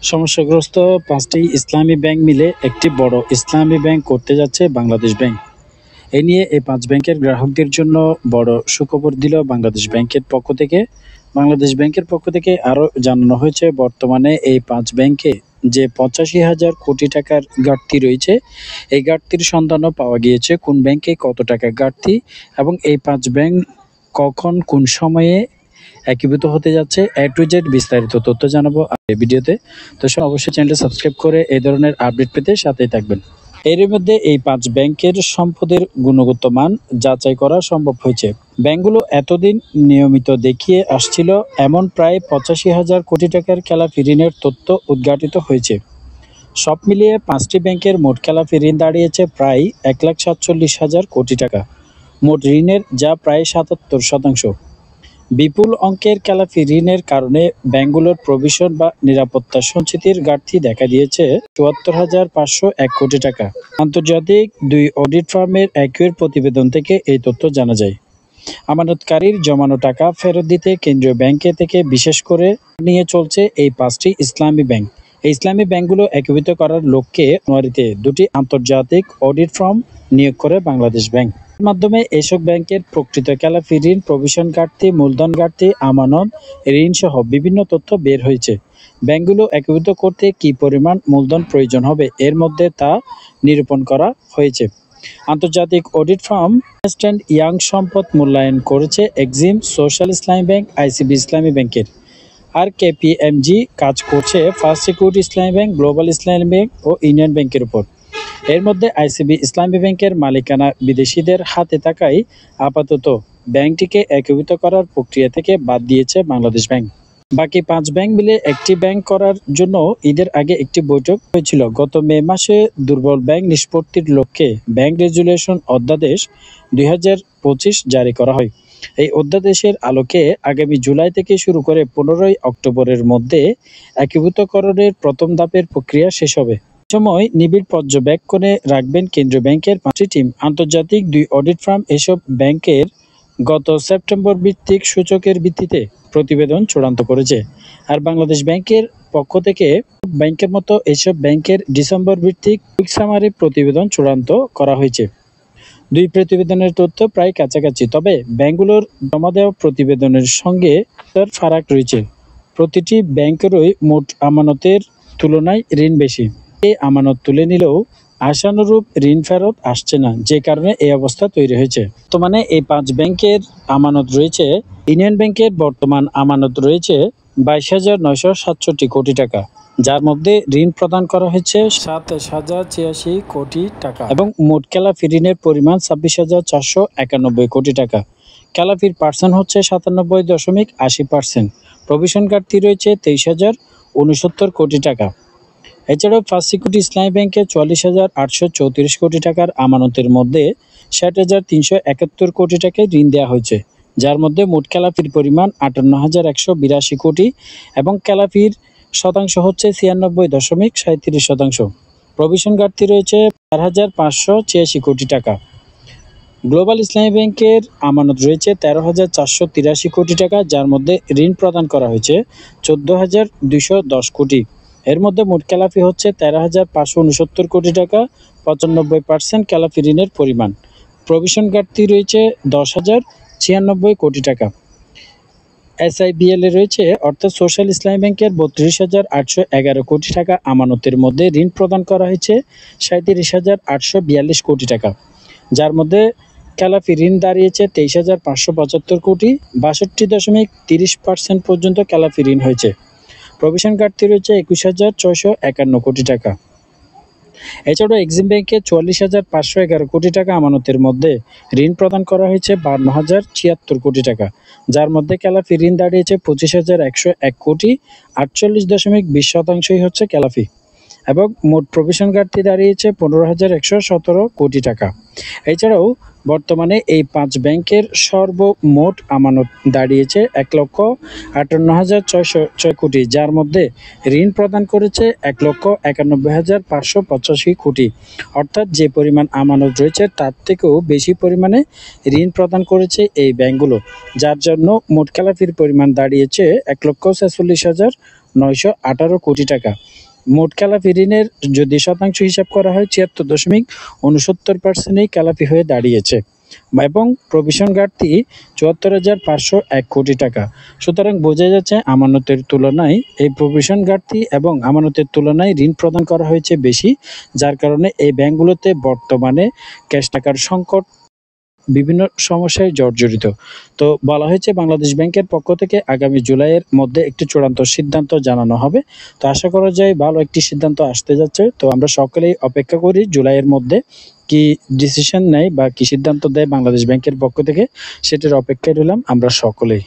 সমস্যাগ্রস্ত ৫টি ইসলামী ব্যাংক মিলে একটি বড় ইসলামী ব্যাংক করতে যাচ্ছে বাংলাদেশ ব্যাংক। এ নিয়ে এই ৫ ব্যাংকের গ্রাহকদের জন্য বড় সুখবর দিল বাংলাদেশ ব্যাংকের পক্ষ থেকে। বাংলাদেশ ব্যাংকের পক্ষ থেকে আরও জানানো হয়েছে, বর্তমানে এই ৫ ব্যাংকে যে ৮৫,০০০ কোটি টাকার ঘাটতি রয়েছে, এই ঘাটতির সন্ধানও পাওয়া গিয়েছে কোন ব্যাংকে কত টাকা ঘাটতি এবং এই ৫ ব্যাংক কখন কোন সময়ে একীভূত হতে যাচ্ছে। A to Z বিস্তারিত তথ্য জানাবো এই ভিডিওতে। তো অবশ্যই চ্যানেলটি সাবস্ক্রাইব করে এই ধরনের আপডেট পেতে সাথেই থাকবেন। এর মধ্যে এই ৫ ব্যাংকের সম্পদের গুণগত মান যাচাই করা সম্ভব হয়েছে। ব্যাংকগুলো এতদিন নিয়মিত দেখিয়ে আসছিল এমন প্রায় ৮৫,০০০ কোটি টাকার খেলাপি ঋণের তথ্য উদ্ঘাটিত হয়েছে। সব মিলিয়ে ৫টি ব্যাংকের মোট খেলাপি ঋণ দাঁড়িয়েছে প্রায় ১,৪৭,০০০ কোটি টাকা মোট ঋণের, যা প্রায় ৭৭%। বিপুল অঙ্কের খেলাপি ঋণের কারণে ব্যাংকগুলোর প্রভিশন বা নিরাপত্তা সঞ্চিতির ঘাটতি দেখা দিয়েছে ৭৪,৫০১ কোটি টাকা। আন্তর্জাতিক ২ অডিট ফার্মের একই প্রতিবেদন থেকে এই তথ্য জানা যায়। আমানতকারীর জমানো টাকা ফেরত দিতে কেন্দ্রীয় ব্যাংকে থেকে বিশেষ করে নিয়ে চলছে এই ৫টি ইসলামী ব্যাংক। এই ইসলামী ব্যাংকগুলো একীভূত করার লক্ষ্যে জানুয়ারিতে 2টি আন্তর্জাতিক অডিট ফার্ম নিয়োগ করে বাংলাদেশ ব্যাংক। মাধ্যমে এসব ব্যাংকের প্রকৃত খেলাপি ঋণ, প্রভিশন ঘাটতি, মূলধন ঘাটতি, আমানত ঋণ সহ বিভিন্ন তথ্য বের হয়েছে। ব্যাংকগুলো একীভূত করতে কী পরিমাণ মূলধন প্রয়োজন হবে এর মধ্যে তা নিরূপণ করা হয়েছে। আন্তর্জাতিক audit firm Ernst and Young সম্পদ মূল্যায়ন করেছে এক্সিম, সোশ্যাল ইসলামী ব্যাংক, আইসিবি ইসলামী ব্যাংকের। আর কেপিএমজি কাজ করছে ফার্স্ট সিকিউরিটি ইসলামী ব্যাংক, গ্লোবাল ইসলামী ব্যাংক ও ইউনিয়ন ব্যাংকের উপর। এর মধ্যে আইসিবি ইসলামী ব্যাংকের মালিকানা বিদেশিদের হাতে থাকায় আপাতত ব্যাংকটিকে একীভূত করার প্রক্রিয়া থেকে বাদ দিয়েছে বাংলাদেশ ব্যাংক। বাকি ৫ ব্যাংক মিলে একটি ব্যাংক করার জন্য ঈদের আগে একটি বৈঠক হয়েছিল। গত মে মাসে দুর্বল ব্যাংক নিষ্পত্তির লক্ষ্যে ব্যাংক রেজুলেশন অধ্যাদেশ ২০২৫ জারি করা হয়। এই অধ্যাদেশের আলোকে আগামী জুলাই থেকে শুরু করে ১৫ই অক্টোবরের মধ্যে একীভূতকরণের প্রথম ধাপের প্রক্রিয়া শেষ হবে। সময় নিবিড় পর্যবেক্ষণে রাখবেন কেন্দ্রীয় ব্যাংকের ৫টি টিম। আন্তর্জাতিক ২ অডিট ফার্ম এসব ব্যাংকের গত সেপ্টেম্বর ভিত্তিক সূচকের ভিত্তিতে প্রতিবেদন চূড়ান্ত করেছে। আর বাংলাদেশ ব্যাংকের পক্ষ থেকে ব্যাংকের মতো এসব ব্যাংকের ডিসেম্বর ভিত্তিক কুইক সামারি প্রতিবেদন চূড়ান্ত করা হয়েছে। ২ প্রতিবেদনের তথ্য প্রায় কাছাকাছি, তবে ব্যাংকগুলোর জমা দেওয়া প্রতিবেদনের সঙ্গে তার ফারাক রয়েছে। প্রতিটি ব্যাংকেরই মোট আমানতের তুলনায় ঋণ বেশি। এই আমানত তুলে নিলেও আশানুরূপ ঋণ ফেরত আসছে না, যে কারণে এই অবস্থা তৈরি হয়েছে। বর্তমানে এই ৫ ব্যাংকের আমানত রয়েছে। ইউনিয়ন ব্যাংকের বর্তমান আমানত রয়েছে ২২,৯৬৭ কোটি টাকা, যার মধ্যে ঋণ প্রদান করা হয়েছে ২৭,০৮৬ কোটি টাকা এবং মোট খেলাপি ঋণের পরিমাণ ২৬,৪৯১ কোটি টাকা। খেলাপির পার্সেন্ট হচ্ছে ৯৭.৮০%। প্রভিশন ঘাটতি রয়েছে ২৩,০৬৯ কোটি টাকা। এছাড়াও ফার্স্ট সিকিউরিটি ইসলামী ব্যাংকে ৪৪,৮৩৪ কোটি টাকার আমানতের মধ্যে ৬০,৩৭১ কোটি টাকায় ঋণ দেওয়া হয়েছে, যার মধ্যে মোট খেলাপির পরিমাণ ৫৮,১৮২ কোটি এবং খেলাপির শতাংশ হচ্ছে ৯৬.৩৭%। প্রভিশন ঘাটতি রয়েছে ৪,৫৮৬ কোটি টাকা। গ্লোবাল ইসলামী ব্যাংকের আমানত রয়েছে ১৩,৪৮৩ কোটি টাকা, যার মধ্যে ঋণ প্রদান করা হয়েছে ১৪,২১০ কোটি। এর মধ্যে মোট খেলাপি হচ্ছে ১৩,৫৬৯ কোটি টাকা, ৯৫% খেলাপি ঋণের পরিমাণ। প্রভিশন ঘাটতি রয়েছে ১০,০৯৬ কোটি টাকা। এসআইবিএল এ রয়েছে, অর্থাৎ সোশ্যাল ইসলামী ব্যাংকের ৩২,৮১১ কোটি টাকা আমানতের মধ্যে ঋণ প্রদান করা হয়েছে ৩৭,৮৪২ কোটি টাকা, যার মধ্যে খেলাপি ঋণ দাঁড়িয়েছে ২৩,৫৭৫ কোটি, ৬২.৩০% পর্যন্ত খেলাপি ঋণ হয়েছে। প্রভিশন ঘাটতি রয়েছে ২১,৬৫১ কোটি টাকা। এছাড়াও এক্সিম ব্যাংকে ৪৪,৫১১ কোটি টাকা আমানতের মধ্যে ঋণ প্রদান করা হয়েছে ৫২,০৭৬ কোটি টাকা, যার মধ্যে খেলাপি ঋণ দাঁড়িয়েছে ২৫,১০১ কোটি, ৪৮.২০% হচ্ছে খেলাপি এবং মোট প্রভিশন ঘাটতি দাঁড়িয়েছে ১৫,১১৭ কোটি টাকা। এছাড়াও বর্তমানে এই ৫ ব্যাংকের সর্বমোট আমানত দাঁড়িয়েছে ১,৫৮,৬০৬ কোটি, যার মধ্যে ঋণ প্রদান করেছে ১,৯১,৫৮৫ কোটি, অর্থাৎ যে পরিমাণ আমানত রয়েছে তার থেকেও বেশি পরিমাণে ঋণ প্রদান করেছে এই ব্যাংকগুলো, যার জন্য মোট খেলাপির পরিমাণ দাঁড়িয়েছে ১,৪৬,০০০ 918 কোটি টাকা। মোট খেলাপি ঋণের যদি শতাংশ হিসাব করা হয় ৭৬.৬৯% খেলাপি হয়ে দাঁড়িয়েছে এবং প্রভিশন ঘাটতি ৭৪,৫০১ কোটি টাকা। সুতরাং বোঝা যাচ্ছে আমানতের তুলনায় এই প্রভিশন ঘাটতি এবং আমানতের তুলনায় ঋণ প্রদান করা হয়েছে বেশি, যার কারণে এই ব্যাংকগুলোতে বর্তমানে ক্যাশ টাকার সংকট বিভিন্ন সমস্যায় জর্জরিত। তো বলা হয়েছে বাংলাদেশ ব্যাংকের পক্ষ থেকে আগামী জুলাইয়ের মধ্যে একটি চূড়ান্ত সিদ্ধান্ত জানানো হবে। তো আশা করা যায় ভালো একটি সিদ্ধান্ত আসতে যাচ্ছে। তো আমরা সকলেই অপেক্ষা করি জুলাইয়ের মধ্যে কি ডিসিশন নেয় বা কি সিদ্ধান্ত দেয় বাংলাদেশ ব্যাংকের পক্ষ থেকে, সেটার অপেক্ষায় রইলাম আমরা সকলেই।